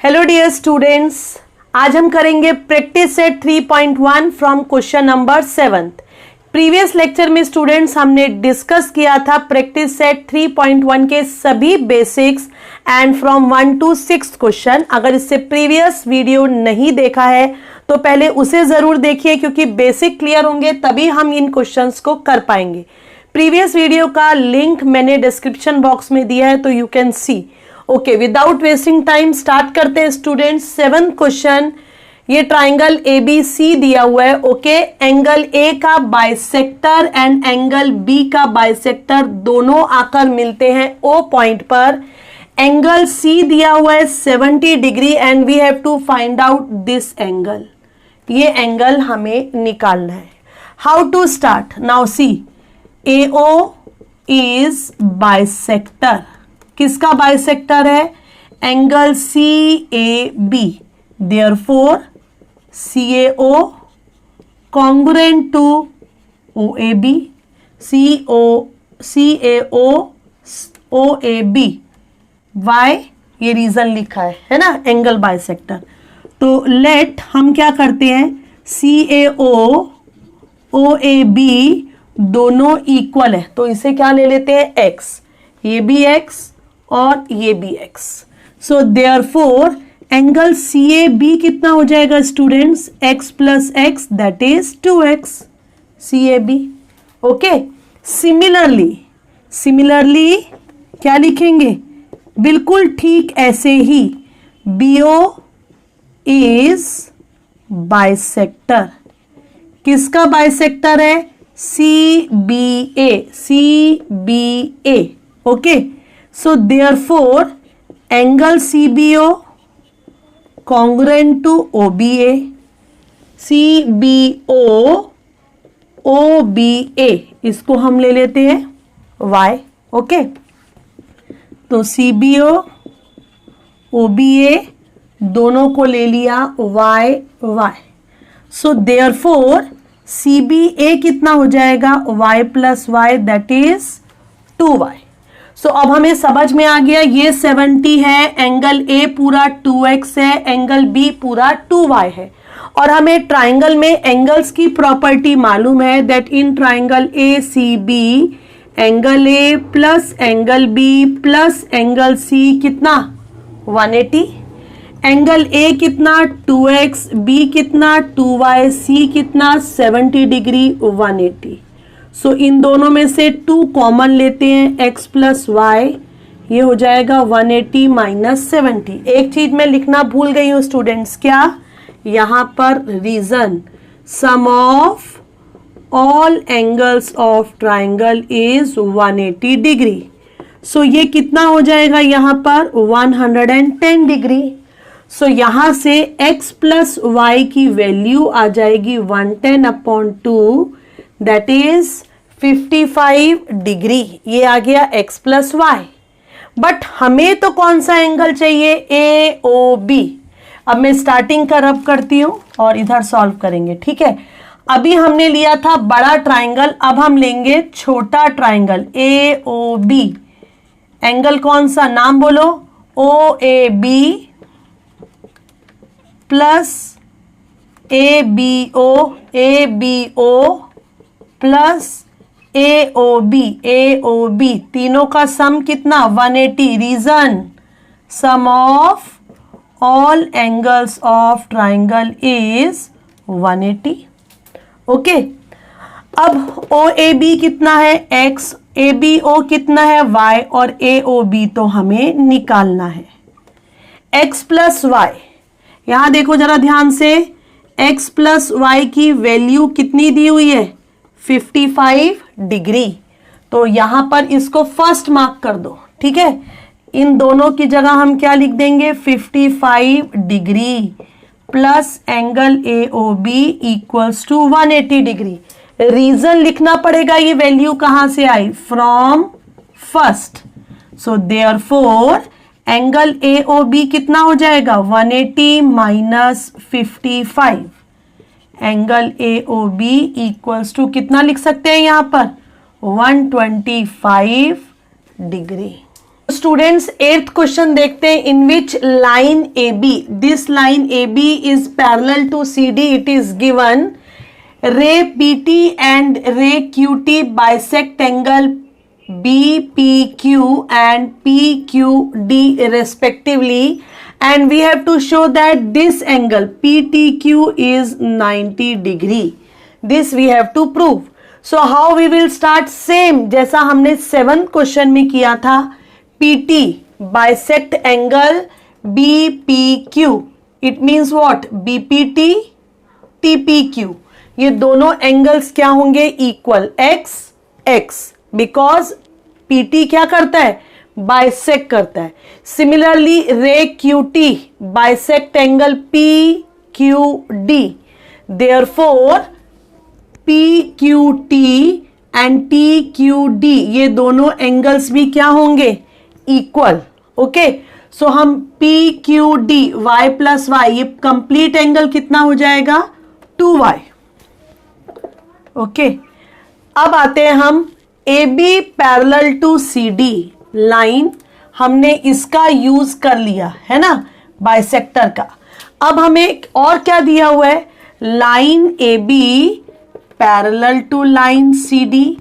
Hello dear students, आज हम करेंगे practice set 3.1 from question number 7। Previous lecture में स्टूडेंट्स हमने डिस्कस किया था प्रैक्टिस सेट 3.1 के सभी basics and from 1 to 6 question. अगर इससे प्रीवियस वीडियो नहीं देखा है तो पहले उसे जरूर देखिए, क्योंकि बेसिक क्लियर होंगे तभी हम इन क्वेश्चंस को कर पाएंगे। प्रीवियस वीडियो का लिंक मैंने डिस्क्रिप्शन बॉक्स में दिया है, तो you can see. Okay, without wasting time start करते हैं स्टूडेंट्स। 7th क्वेश्चन, ये ट्राइंगल ABC दिया हुआ है। ओके, एंगल A का बाइसेक्टर एंड एंगल B का बाइसेक्टर दोनों आकर मिलते हैं O पॉइंट पर। एंगल C दिया हुआ है 70 degree and we have to find out this angle. ये एंगल हमें निकालना है। How to start? Now see, AO is bisector. किसका बाइसेक्टर है? Angle CAB। Therefore CAO congruent to OAB, CAO OAB। Why? ये रीजन लिखा है ना, एंगल बाइसेक्टर। तो लेट हम क्या करते हैं, CAO OAB दोनों इक्वल है, तो इसे क्या ले लेते हैं, x। ये भी x और ये भी x। सो देयरफॉर एंगल CAB कितना हो जाएगा students? x plus x, that is 2x CAB। Okay, similarly क्या लिखेंगे? बिल्कुल ठीक ऐसे ही BO इज बाइसेक्टर। किसका बाइसेक्टर है? CBA। Okay, so therefore angle CBO congruent to OBA, CBO OBA इसको हम ले लेते हैं Y। ओके, तो CBO OBA दोनों को ले लिया Y। so therefore CBA कितना हो जाएगा? Y plus Y, that is 2Y। सो अब हमें समझ में आ गया, ये 70 है, एंगल A पूरा 2x है, एंगल B पूरा 2y है। और हमें ट्राइंगल में एंगल्स की प्रॉपर्टी मालूम है, that in triangle ACB angle A plus angle B plus angle C कितना? 180। एंगल A कितना? 2x, B कितना? 2y, C कितना? 70 डिग्री 180। सो इन दोनों में से 2 कॉमन लेते हैं, x प्लस वाई, ये हो जाएगा 180 माइनस 70। एक चीज मैं लिखना भूल गई हूँ स्टूडेंट्स, क्या? यहाँ पर reason, sum of all angles of triangle is 180 degree. So ये कितना हो जाएगा यहाँ पर? 110 डिग्री। सो यहाँ से x प्लस वाई की वैल्यू आ जाएगी 110/2, दैट इज 55 डिग्री। ये आ गया x प्लस वाई। बट हमें तो कौन सा एंगल चाहिए? AOB। अब मैं स्टार्टिंग का रब करती हूं और इधर सॉल्व करेंगे, ठीक है? अभी हमने लिया था बड़ा ट्राइंगल, अब हम लेंगे छोटा ट्राइंगल AOB। एंगल कौन सा? नाम बोलो। OAB plus ABO plus AOB तीनों का सम कितना? 180। Reason, sum of all angles of triangle is 180। Okay, अब OAB कितना है? x, ABO कितना है? y, और AOB तो हमें निकालना है। x प्लस y, यहां देखो जरा ध्यान से, x प्लस y की वैल्यू कितनी दी हुई है? 55 डिग्री। तो यहां पर इसको फर्स्ट मार्क कर दो, ठीक है? इन दोनों की जगह हम क्या लिख देंगे? 55 degree plus angle AOB equals to 180 degree. Reason लिखना पड़ेगा, ये वैल्यू कहां से आई? From first. So therefore angle AOB कितना हो जाएगा? 180 minus 55। Angle AOB equals to कितना लिख सकते हैं यहाँ पर? 125 डिग्री। स्टूडेंट्स 8th क्वेश्चन देखते हैं. In which line A B, this line A B is parallel to C D. It is given ray P T and ray Q T bisect angle BPQ and PQD respectively, and we have to show that this angle PTQ is 90 degree. This we have to prove. So how we will start? Same जैसा हमने 7th question में किया था. PT bisect angle BPQ. It means what? BPT TPQ. ये दोनों angles क्या होंगे? Equal x x. Because PT क्या करता है? बाइसेक्ट करता है. सिमिलरली रे Q T bisect angle P Q D. Therefore P Q T and T Q D ये दोनों एंगल्स भी क्या होंगे? इक्वल. ओके, सो हम P Q D Y plus Y, ये कंप्लीट एंगल कितना हो जाएगा? 2y. ओके, अब आते हैं हम A B parallel to C D line. हमने इसका यूज कर लिया है ना, बाइसेक्टर का. अब हमें और क्या दिया हुआ है? Line A B parallel to line C D.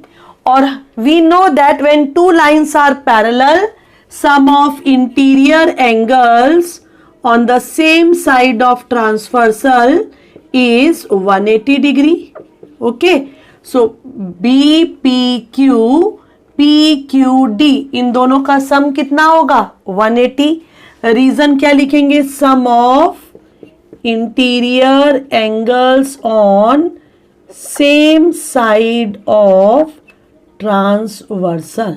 और we know that when two lines are parallel, sum of interior angles on the same side of transversal is 180 degree. Okay, so BPQ PQD इन दोनों का sum कितना होगा? 180. Reason क्या लिखेंगे? Sum of interior angles on same side of transversal.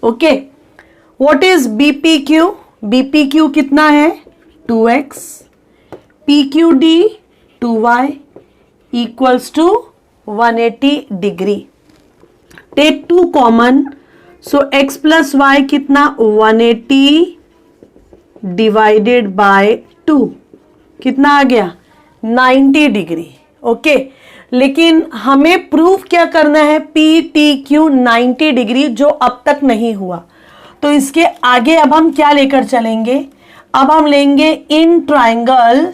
Okay, what is BPQ? BPQ कितना है? 2x. PQD 2y equals to 180 degree. Take 2 common, so x plus y कितना? 180 divided by 2 कितना आ गया? 90 डिग्री. ओके, लेकिन हमें proof क्या करना है? PTQ 90 डिग्री, जो अब तक नहीं हुआ. तो इसके आगे अब हम क्या लेकर चलेंगे? अब हम लेंगे in triangle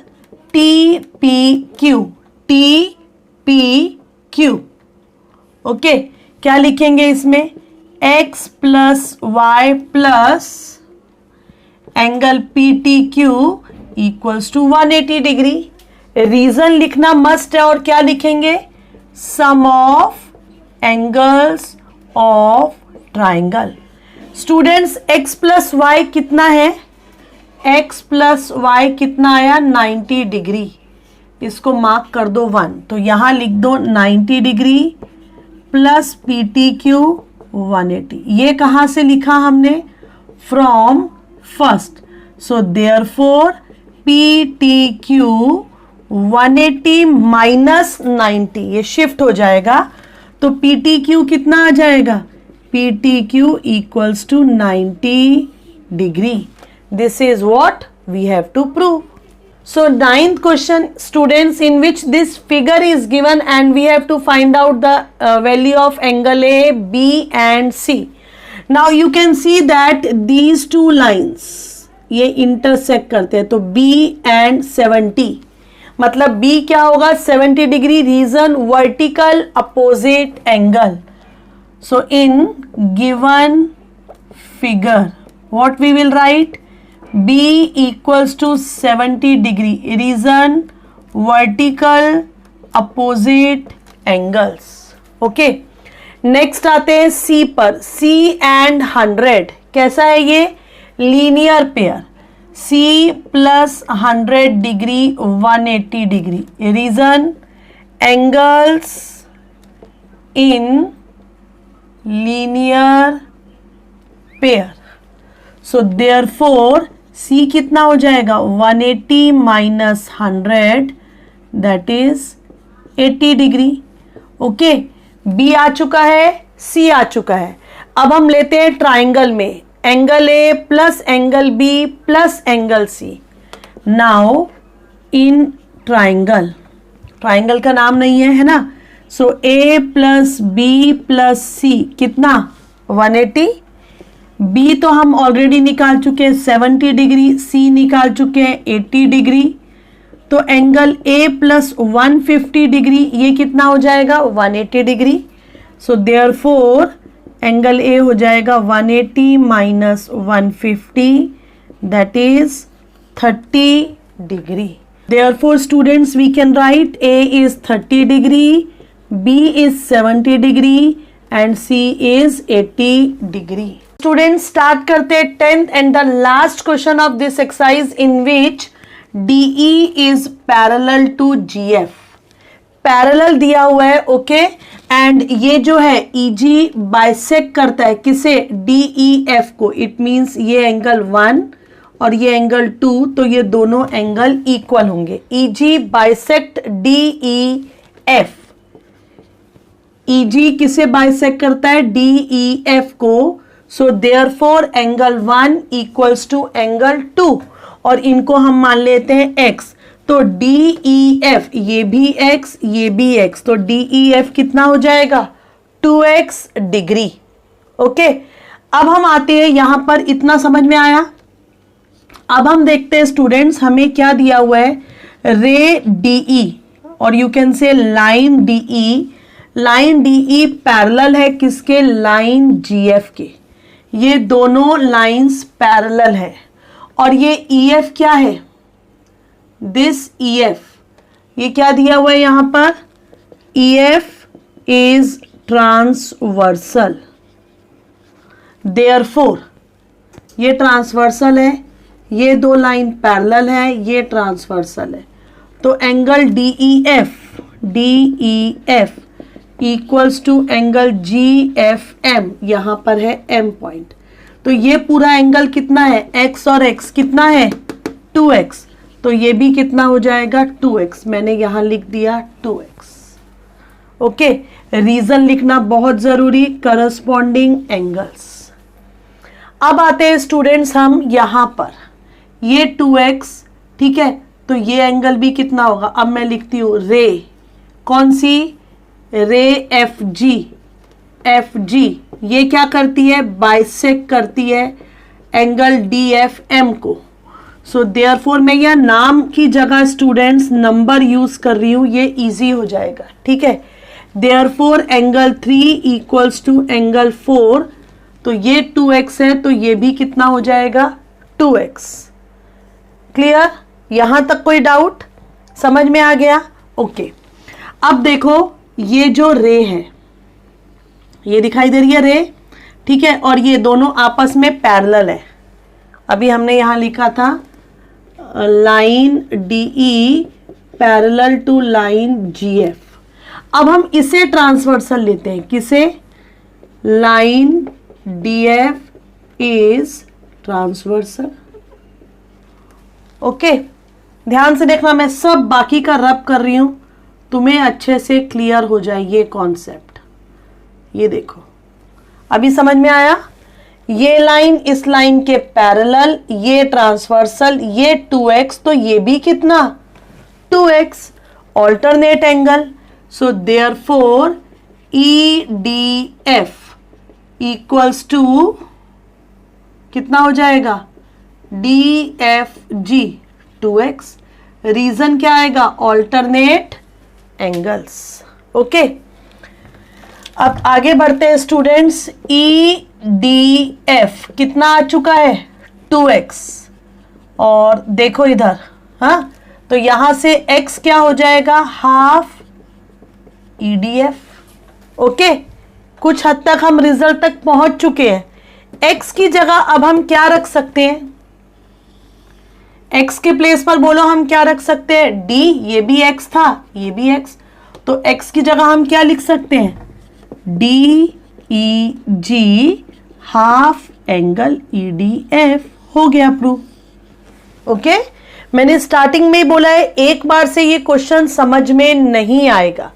TPQ. TPQ. Okay, क्या लिखेंगे इसमें? x plus Y plus angle PTQ equals to 180 degree. Reason लिखना मस्ट है. और क्या लिखेंगे? Sum of angles of triangle. Students x plus Y कितना है? x प्लस वाई कितना आया? 90 डिग्री. इसको मार्क कर दो 1. तो यहां लिख दो 90 डिग्री प्लस PTQ 180. ये कहां से लिखा हमने? From first. So therefore PTQ 180 minus 90, ये शिफ्ट हो जाएगा. तो PTQ कितना आ जाएगा? PTQ equals to 90 degree. This is what we have to prove. So 9th question, students, in which this figure is given and we have to find out the value of angle A, B and C. Now you can see that these two lines ये intersect करते हैं. तो B and 70, मतलब B क्या होगा? 70 degree. Reason vertical opposite angle. So in given figure, what we will write? B equals to 70 degree. Reason vertical opposite angles. Okay. Next आते हैं C पर. C and 100 कैसा है ये? Linear pair. C plus 100 degree 180 degree. Reason angles in linear pair. So therefore C कितना हो जाएगा? 180 minus 100 that is 80 degree. Okay, B आ चुका है, C आ चुका है. अब हम लेते हैं ट्राइंगल में angle A plus angle B plus angle C. Now in triangle, triangle का नाम नहीं है ना. सो A plus B plus C कितना? 180. बी तो हम ऑलरेडी निकाल चुके हैं 70 डिग्री, सी निकाल चुके हैं 80 डिग्री, तो एंगल ए प्लस 150 डिग्री ये कितना हो जाएगा 180 degree. So therefore angle A हो जाएगा 180 minus 150 that is 30 degree. Therefore students we can write A is 30 degree, B is 70 degree and C is 80 degree. Students start करते हैं 10th and the last question of this exercise in which DE is parallel to GF. Parallel दिया हुआ है okay and ये जो है EG bisect करता है किसे DEF को, इट मीन्स ये एंगल 1 और ये एंगल 2, तो ये दोनों एंगल इक्वल होंगे। EG बाइसेक्ट DEF, EG किसे बाइसेक्ट करता है DEF को, so therefore angle 1 equals to angle 2 और इनको हम मान लेते हैं x, तो DEF ये भी x ये भी x, तो DEF कितना हो जाएगा 2x डिग्री। ओके अब हम आते हैं यहां पर, इतना समझ में आया। अब हम देखते हैं स्टूडेंट्स हमें क्या दिया हुआ है, रे DE और you can say line DE। Line DE parallel है किसके, लाइन GF के, ये दोनों लाइंस पैरेलल है और ये EF क्या है, दिस EF, ये क्या दिया हुआ है यहां पर, EF इज ट्रांसवर्सल, देयरफॉर ये ट्रांसवर्सल है, ये दो लाइन पैरेलल है, ये ट्रांसवर्सल है, तो angle DEF equals to angle GFM, यहां पर है M पॉइंट, तो ये पूरा एंगल कितना है x और x कितना है 2x, तो ये भी कितना हो जाएगा 2x, मैंने यहां लिख दिया 2x। ओके रीजन लिखना बहुत जरूरी, करस्पॉन्डिंग एंगल्स। अब आते हैं स्टूडेंट्स हम यहां पर, ये 2x ठीक है, तो ये एंगल भी कितना होगा, अब मैं लिखती हूं रे, कौन सी रे FG ये क्या करती है बाइसेक्ट करती है एंगल DFM को, सो देयरफॉर मैं यह नाम की जगह स्टूडेंट्स नंबर यूज कर रही हूं, ये इजी हो जाएगा ठीक है। Therefore angle 3 equals to angle 4, तो ये 2x है तो ये भी कितना हो जाएगा 2x। क्लियर, यहां तक कोई डाउट, समझ में आ गया ओके। अब देखो ये जो रे है ये दिखाई दे रही है रे ठीक है, और ये दोनों आपस में पैरेलल है, अभी हमने यहां लिखा था line DE parallel to line GF। अब हम इसे ट्रांसवर्सल लेते हैं, किसे, line DF is transversal. Okay ध्यान से देखना, मैं सब बाकी का रब कर रही हूं, तुम्हें अच्छे से क्लियर हो जाए ये कॉन्सेप्ट। ये देखो अभी समझ में आया, ये लाइन इस लाइन के पैरेलल, ये ट्रांसवर्सल, ये 2x, तो ये भी कितना 2x, alternate angle, so therefore EDF equals to कितना हो जाएगा DFG 2x, रीजन क्या आएगा ऑल्टरनेट एंगल्स। ओके अब आगे बढ़ते हैं स्टूडेंट्स, EDF कितना आ चुका है 2x, और देखो इधर हाँ, तो यहां से x क्या हो जाएगा हाफ EDF। ओके कुछ हद तक हम रिजल्ट तक पहुंच चुके हैं। x की जगह अब हम क्या रख सकते हैं, x के प्लेस पर बोलो हम क्या रख सकते हैं, d, ये भी x था ये भी x, तो x की जगह हम क्या लिख सकते हैं DEG हाफ एंगल EDF, हो गया प्रूफ। ओके मैंने स्टार्टिंग में ही बोला है एक बार से ये क्वेश्चन समझ में नहीं आएगा,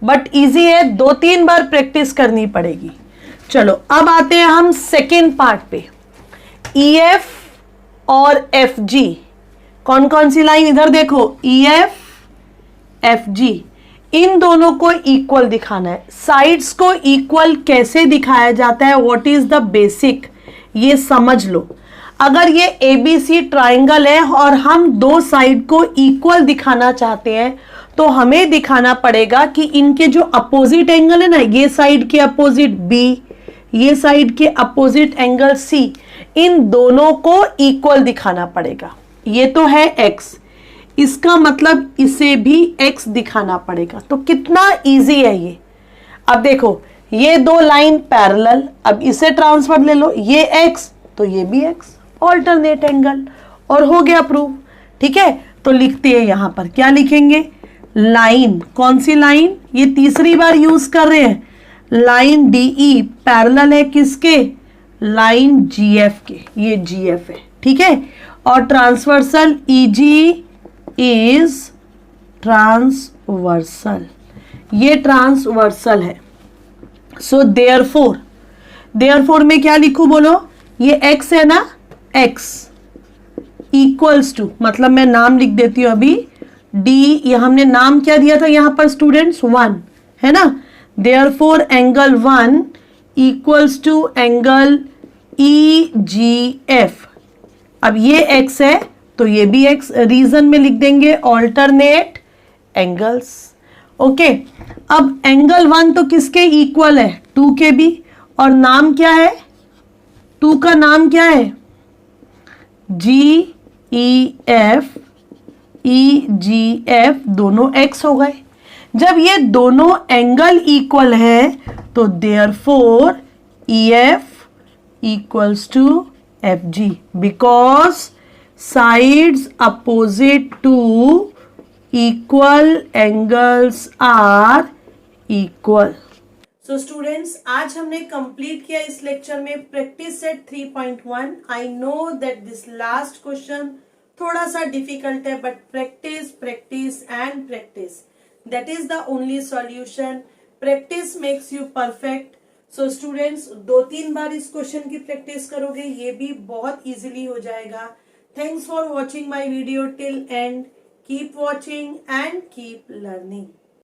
बट इजी है, 2-3 बार प्रैक्टिस करनी पड़ेगी। चलो अब आते हैं हम सेकेंड पार्ट पे, EF और FG, कौन कौन सी लाइन, इधर देखो EF FG, इन दोनों को इक्वल दिखाना है। साइड्स को इक्वल कैसे दिखाया जाता है, व्हाट इज द बेसिक, ये समझ लो, अगर ये ABC ट्राइंगल है और हम दो साइड को इक्वल दिखाना चाहते हैं तो हमें दिखाना पड़ेगा कि इनके जो अपोजिट एंगल है ना, ये साइड के अपोजिट B, ये साइड के अपोजिट एंगल C, इन दोनों को इक्वल दिखाना पड़ेगा। ये तो है X, इसका मतलब इसे भी X दिखाना पड़ेगा। तो कितना इजी है ये। अब देखो ये दो लाइन पैरेलल, अब इसे ट्रांसफर ले लो, ये X तो ये भी X, ऑल्टरनेट एंगल, और हो गया प्रूव। ठीक है, तो लिखते हैं यहां पर, क्या लिखेंगे, लाइन, कौन सी लाइन, ये तीसरी बार यूज कर रहे हैं, लाइन DE पैरेलल है किसके, लाइन GF के, ये GF है। ठीक है, और ट्रांसवर्सल EG इज ट्रांसवर्सल, ये ट्रांसवर्सल है। सो देयरफॉर में क्या लिखूं बोलो, ये X है ना, X इक्वल्स टू, मतलब मैं नाम लिख देती हूं अभी, D, ये हमने नाम क्या दिया था यहां पर स्टूडेंट्स, 1 है ना, therefore angle 1 equals to angle EGF। अब ये X है तो ये भी X, रीजन में लिख देंगे ऑल्टरनेट एंगल्स। ओके, अब एंगल 1 तो किसके इक्वल है, 2 के भी, और नाम क्या है, 2 का नाम क्या है, GEF, EGF दोनों X हो गए। जब ये दोनों एंगल इक्वल है तो therefore EF equals to FG, because sides opposite to equal angles are equal. So students, आज हमने कंप्लीट किया इस लेक्चर में practice set 3.1। I know that this last question थोड़ा सा डिफिकल्ट है, but practice practice and practice, that is the only solution. Practice makes you perfect. So students, 2-3 बार इस क्वेश्चन की प्रैक्टिस करोगे, ये भी बहुत इजीली हो जाएगा। Thanks for watching my video till and. Keep watching and keep learning.